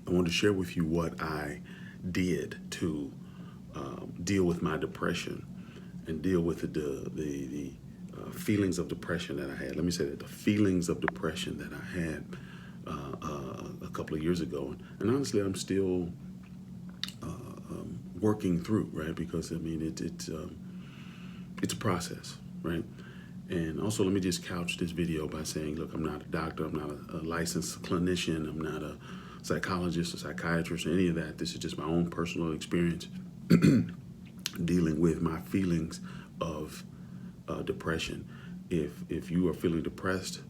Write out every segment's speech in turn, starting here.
I wanted to share with you what I did to deal with my depression and deal with the feelings of depression that I had. Let me say that the feelings of depression that I had a couple of years ago, and honestly, I'm still working through, right? Because I mean, it's a process, right? And also, let me just couch this video by saying, look, I'm not a doctor, I'm not a licensed clinician, I'm not a psychologist or psychiatrist or any of that. This is just my own personal experience dealing with my feelings of depression. If you are feeling depressed,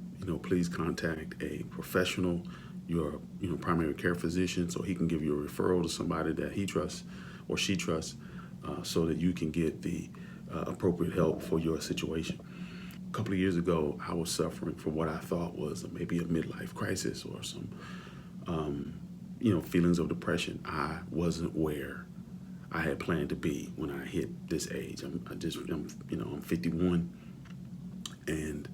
please contact a professional, your primary care physician, so he can give you a referral to somebody that he trusts or she trusts, so that you can get the appropriate help for your situation. A couple of years ago, I was suffering from what I thought was maybe a midlife crisis or some, feelings of depression. I wasn't where I had planned to be when I hit this age. I'm 51, and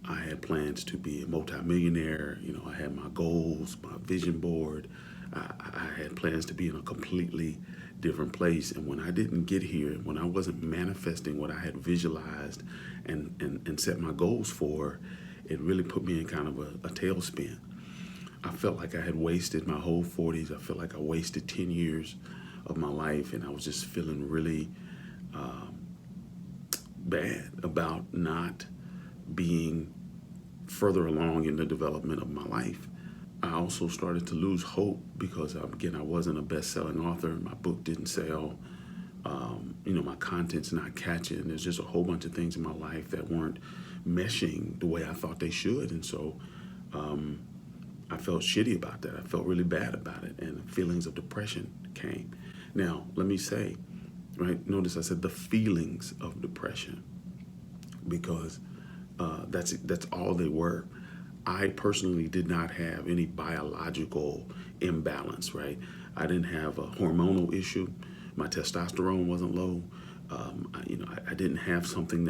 I had plans to be a multimillionaire. I had my goals, my vision board. I had plans to be in a completely different place. And when I didn't get here, when I wasn't manifesting what I had visualized and set my goals for, it really put me in kind of a tailspin. I felt like I had wasted my whole 40s. I felt like I wasted 10 years of my life, and I was just feeling really bad about not being further along in the development of my life. I also started to lose hope because, again, I wasn't a best-selling author. My book didn't sell. My content's not catching. There's just a whole bunch of things in my life that weren't meshing the way I thought they should. And so I felt shitty about that. I felt really bad about it. And feelings of depression came. Now, let me say, right, notice I said the feelings of depression, because that's all they were. I personally did not have any biological imbalance, right? I didn't have a hormonal issue. My testosterone wasn't low. I didn't have something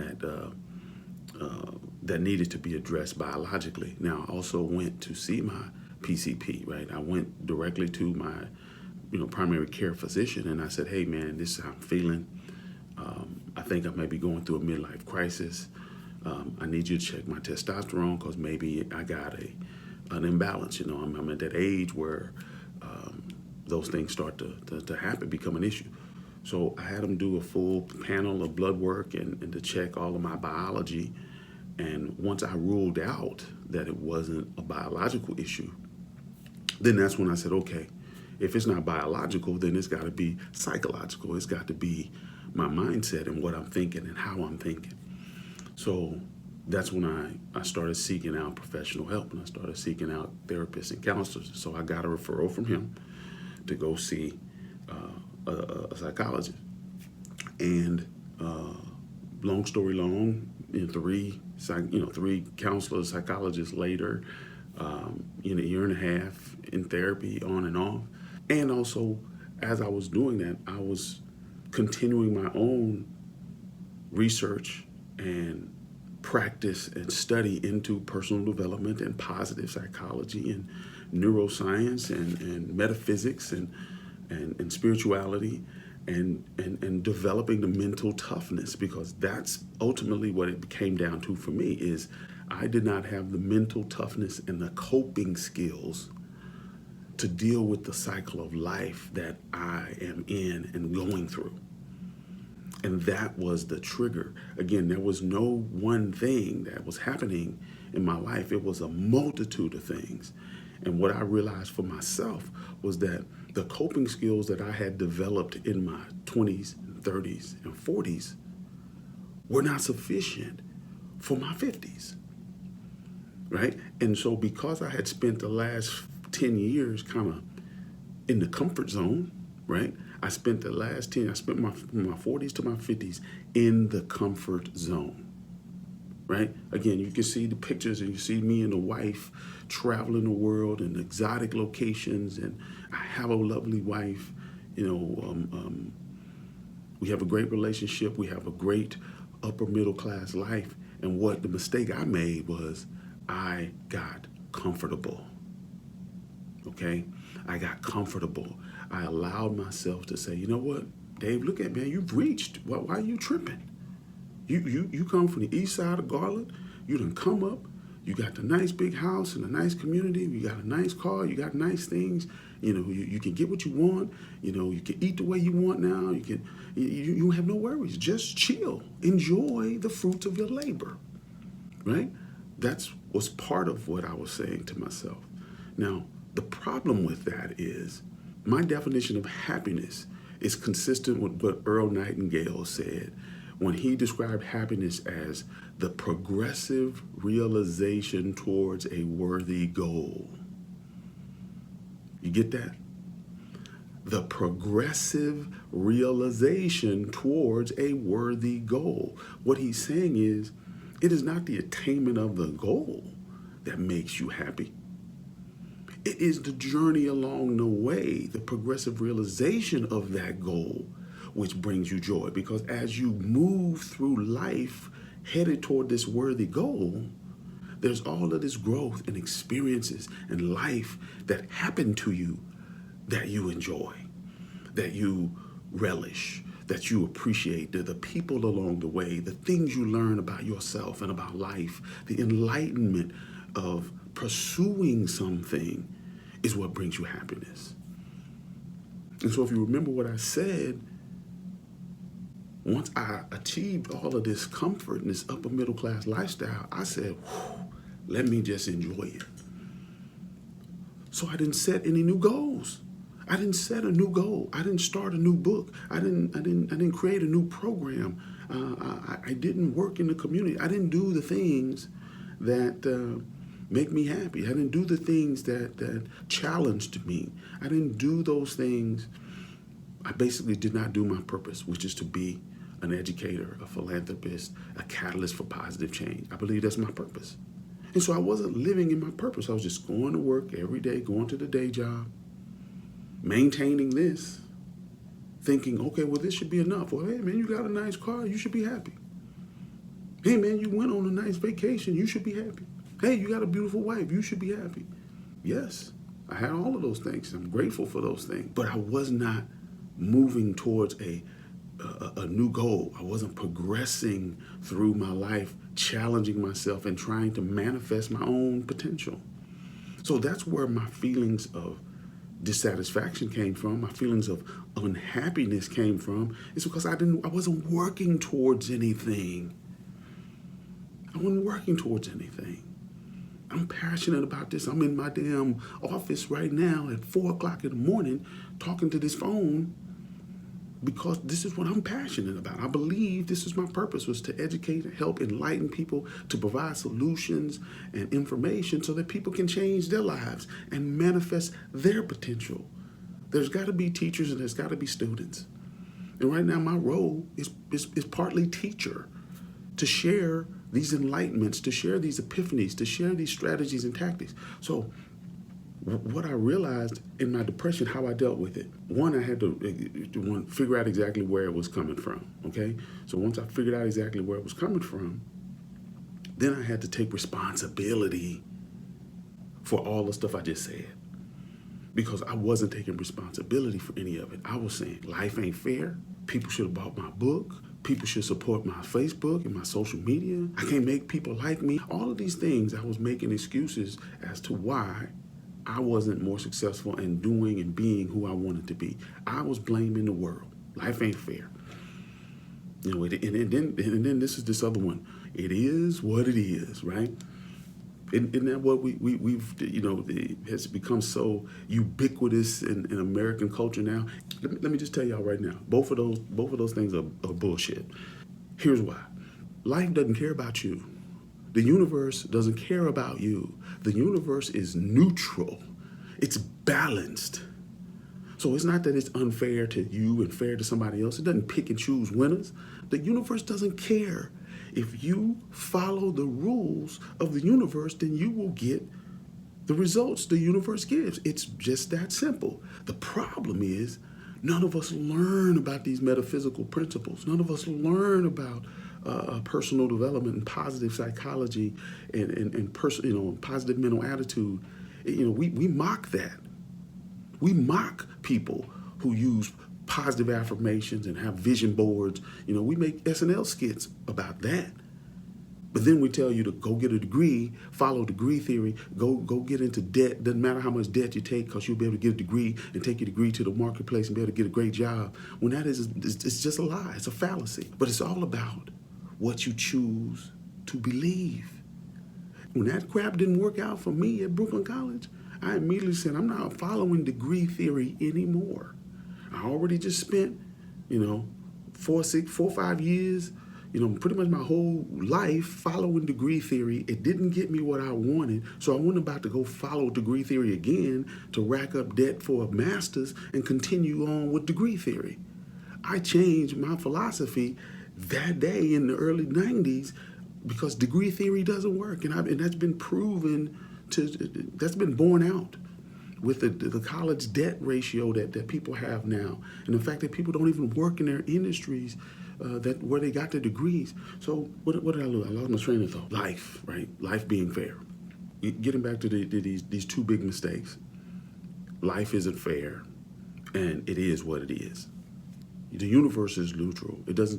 that needed to be addressed biologically. Now, I also went to see my PCP, right? I went directly to my, primary care physician, and I said, hey, man, this is how I'm feeling. I think I may be going through a midlife crisis. I need you to check my testosterone because maybe I got an imbalance. I'm at that age where those things start to happen, become an issue. So I had them do a full panel of blood work and to check all of my biology. And once I ruled out that it wasn't a biological issue, then that's when I said, okay, if it's not biological, then it's got to be psychological. It's got to be my mindset and what I'm thinking and how I'm thinking. So that's when I started seeking out professional help, and I started seeking out therapists and counselors. So I got a referral from him to go see a psychologist. And long story long, three counselors, psychologists later, in a year and a half in therapy, on and off. And also, as I was doing that, I was continuing my own research and practice and study into personal development and positive psychology and neuroscience and metaphysics and spirituality and developing the mental toughness, because that's ultimately what it came down to for me. Is I did not have the mental toughness and the coping skills to deal with the cycle of life that I am in and going through. And that was the trigger. Again, there was no one thing that was happening in my life. It was a multitude of things. And what I realized for myself was that the coping skills that I had developed in my 20s, 30s, and 40s were not sufficient for my 50s, right? And so because I had spent the last 10 years kind of in the comfort zone, right? I spent my 40s to my 50s in the comfort zone, right? Again, you can see the pictures and you see me and the wife traveling the world in exotic locations, and I have a lovely wife. We have a great relationship. We have a great upper middle class life. And what the mistake I made was I got comfortable. okay? I got comfortable. I allowed myself to say, you know what, Dave, look at, man, you've reached. Why are you tripping? You come from the east side of Garland. You done come up. You got the nice big house and a nice community. You got a nice car. You got nice things. You can get what you want. You can eat the way you want now. You have no worries. Just chill. Enjoy the fruits of your labor, right? That's was part of what I was saying to myself. Now, the problem with that is my definition of happiness is consistent with what Earl Nightingale said when he described happiness as the progressive realization towards a worthy goal. You get that? The progressive realization towards a worthy goal. What he's saying is, it is not the attainment of the goal that makes you happy. It is the journey along the way, the progressive realization of that goal, which brings you joy. Because as you move through life headed toward this worthy goal, there's all of this growth and experiences and life that happen to you that you enjoy, that you relish, that you appreciate. The people along the way, the things you learn about yourself and about life, the enlightenment of pursuing something is what brings you happiness. And so if you remember what I said, once I achieved all of this comfort and this upper middle class lifestyle, I said, let me just enjoy it. So I didn't set any new goals. I didn't set a new goal. I didn't start a new book. I didn't create a new program. I didn't work in the community. I didn't do the things that make me happy. I didn't do the things that challenged me. I didn't do those things. I basically did not do my purpose, which is to be an educator, a philanthropist, a catalyst for positive change. I believe that's my purpose. And so I wasn't living in my purpose. I was just going to work every day, going to the day job, maintaining this, thinking, okay, well, this should be enough. Well, hey, man, you got a nice car. You should be happy. Hey, man, you went on a nice vacation. You should be happy. Hey, you got a beautiful wife. You should be happy. Yes, I had all of those things. I'm grateful for those things. But I was not moving towards a new goal. I wasn't progressing through my life, challenging myself and trying to manifest my own potential. So that's where my feelings of dissatisfaction came from, my feelings of unhappiness came from. It's because I wasn't working towards anything. I wasn't working towards anything. I'm passionate about this. I'm in my damn office right now at 4 o'clock in the morning talking to this phone because this is what I'm passionate about. I believe this is my purpose, was to educate, help, enlighten people, to provide solutions and information so that people can change their lives and manifest their potential. There's got to be teachers and there's got to be students. And right now my role is partly teacher, to share these enlightenments, to share these epiphanies, to share these strategies and tactics. So what I realized in my depression, how I dealt with it. One, I had to figure out exactly where it was coming from, okay? So once I figured out exactly where it was coming from, then I had to take responsibility for all the stuff I just said. Because I wasn't taking responsibility for any of it. I was saying, life ain't fair. People should have bought my book. People should support my Facebook and my social media. I can't make people like me. All of these things, I was making excuses as to why I wasn't more successful in doing and being who I wanted to be. I was blaming the world. Life ain't fair. And then this is this other one. It is what it is, right? Isn't that what we've it has become so ubiquitous in American culture now? Let me just tell y'all right now, both of those things are bullshit. Here's why. Life doesn't care about you. The universe doesn't care about you. The universe is neutral. It's balanced. So it's not that it's unfair to you and fair to somebody else. It doesn't pick and choose winners. The universe doesn't care. If you follow the rules of the universe, then you will get the results the universe gives. It's just that simple. The problem is none of us learn about these metaphysical principles. None of us learn about personal development and positive psychology and positive mental attitude. We mock that. We mock people who use positive affirmations and have vision boards. We make SNL skits about that. But then we tell you to go get a degree, follow degree theory, go get into debt. Doesn't matter how much debt you take, because you'll be able to get a degree and take your degree to the marketplace and be able to get a great job. When that is, it's just a lie. It's a fallacy. But it's all about what you choose to believe. When that crap didn't work out for me at Brooklyn College, I immediately said, I'm not following degree theory anymore. I already just spent, 4 or 5 years, pretty much my whole life following degree theory. It didn't get me what I wanted, so I wasn't about to go follow degree theory again to rack up debt for a master's and continue on with degree theory. I changed my philosophy that day in the early 90s because degree theory doesn't work, and that's been proven that's been borne out with the college debt ratio that people have now, and the fact that people don't even work in their industries where they got their degrees. So what did I lose? I lost my train of thought. Life, right? Life being fair. Getting back to these two big mistakes. Life isn't fair, and it is what it is. The universe is neutral. It doesn't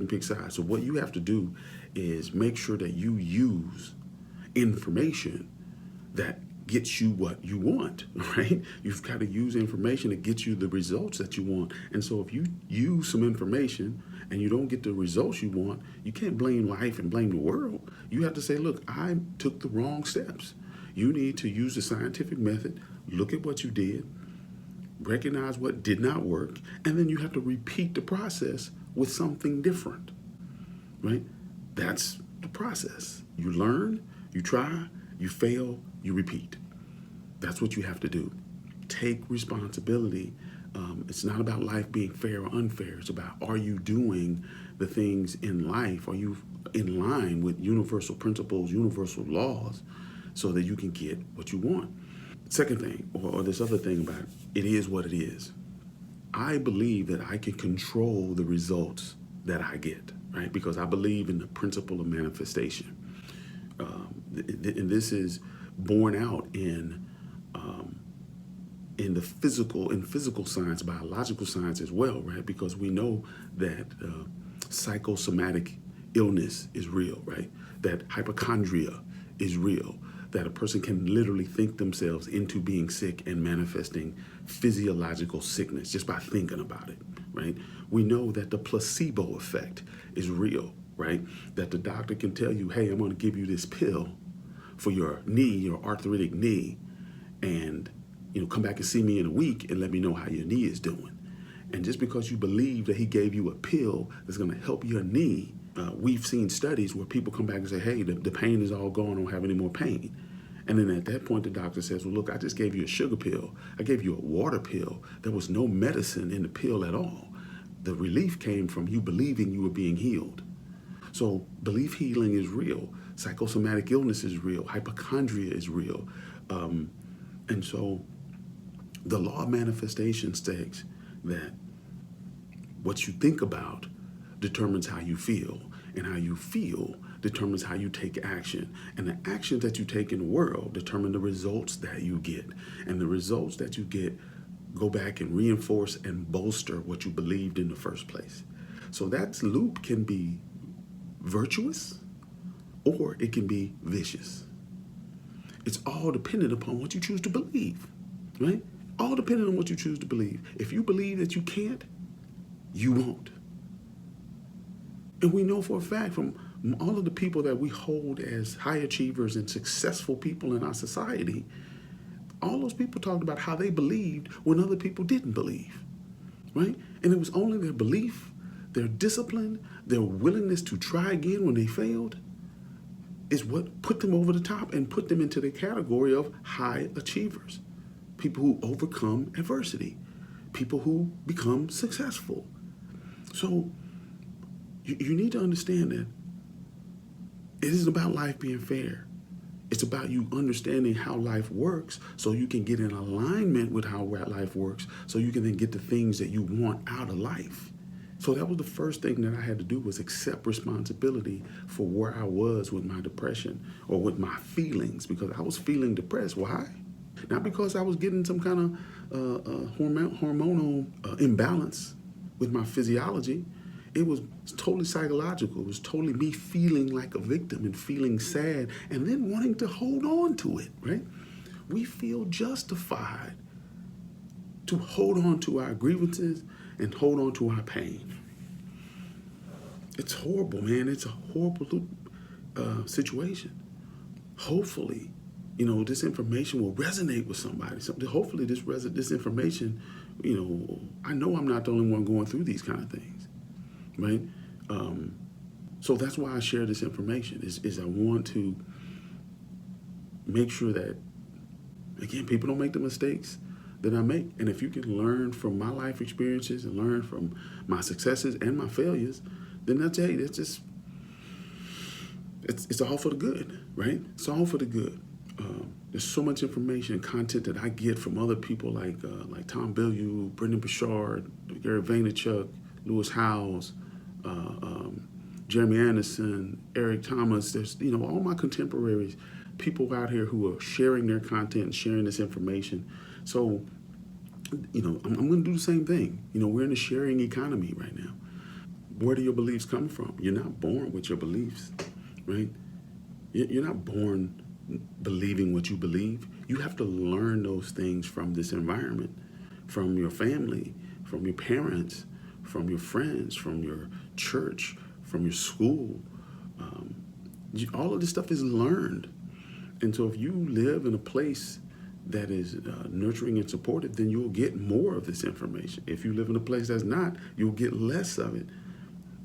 pick sides. So what you have to do is make sure that you use information that gets you what you want, right? You've got to use information that gets you the results that you want. And so if you use some information and you don't get the results you want, you can't blame life and blame the world. You have to say, look, I took the wrong steps. You need to use the scientific method, look at what you did, recognize what did not work, and then you have to repeat the process with something different, right? That's the process. You learn, you try, you fail, you repeat. That's what you have to do. Take responsibility. It's not about life being fair or unfair. It's about, are you doing the things in life? Are you in line with universal principles, universal laws, so that you can get what you want? Second thing, or this other thing about it is what it is. I believe that I can control the results that I get, right? Because I believe in the principle of manifestation. And this is borne out in the physical science, biological science as well, right? Because we know that psychosomatic illness is real, right? That hypochondria is real, that a person can literally think themselves into being sick and manifesting physiological sickness just by thinking about it, right? We know that the placebo effect is real, right? That the doctor can tell you, hey, I'm going to give you this pill for your knee, your arthritic knee, and come back and see me in a week and let me know how your knee is doing. And just because you believe that he gave you a pill that's going to help your knee, we've seen studies where people come back and say, hey, the pain is all gone, I don't have any more pain. And then at that point, the doctor says, well, look, I just gave you a sugar pill. I gave you a water pill. There was no medicine in the pill at all. The relief came from you believing you were being healed. So belief healing is real. Psychosomatic illness is real. Hypochondria is real. And so the law of manifestation states that what you think about determines how you feel, and how you feel determines how you take action. And the actions that you take in the world determine the results that you get. And the results that you get go back and reinforce and bolster what you believed in the first place. So that loop can be virtuous or it can be vicious. It's all dependent upon what you choose to believe, right? All dependent on what you choose to believe. If you believe that you can't, you won't. And we know for a fact from all of the people that we hold as high achievers and successful people in our society, all those people talked about how they believed when other people didn't believe, right? And it was only their belief, their discipline, their willingness to try again when they failed is what put them over the top and put them into the category of high achievers. People who overcome adversity, people who become successful. So you need to understand that it isn't about life being fair. It's about you understanding how life works so you can get in alignment with how life works so you can then get the things that you want out of life. So that was the first thing that I had to do, was accept responsibility for where I was with my depression or with my feelings, because I was feeling depressed. Why? Not because I was getting some kind of hormonal imbalance with my physiology. It was totally psychological. It was totally me feeling like a victim and feeling sad and then wanting to hold on to it, right? We feel justified to hold on to our grievances and hold on to our pain. It's horrible, man. It's a horrible situation. Hopefully, this information will resonate with somebody. So hopefully, this information, I know I'm not the only one going through these kind of things, right? So that's why I share this information. Is I want to make sure that, again, people don't make the mistakes that I make. And if you can learn from my life experiences and learn from my successes and my failures, then I tell you, it's all for the good, right? It's all for the good. There's so much information and content that I get from other people like Tom Bilyeu, Brendan Burchard, Gary Vaynerchuk, Lewis Howes, Jeremy Anderson, Eric Thomas. There's all my contemporaries, people out here who are sharing their content and sharing this information. So I'm going to do the same thing. We're in a sharing economy right now. Where do your beliefs come from? You're not born with your beliefs, right? You're not born believing what you believe. You have to learn those things from this environment, from your family, from your parents, from your friends, from your church, from your school. All of this stuff is learned. And so if you live in a place that is nurturing and supportive, then you'll get more of this information. If you live in a place that's not, you'll get less of it.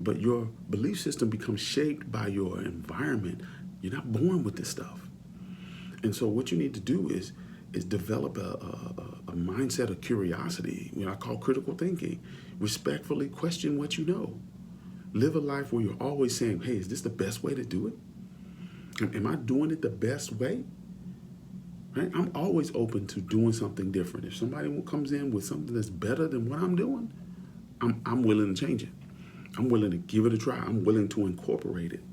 But your belief system becomes shaped by your environment. You're not born with this stuff. And so what you need to do is develop a mindset of curiosity, what I call critical thinking. Respectfully question what you know. Live a life where you're always saying, hey, is this the best way to do it? Am I doing it the best way? Right? I'm always open to doing something different. If somebody comes in with something that's better than what I'm doing, I'm willing to change it. I'm willing to give it a try. I'm willing to incorporate it.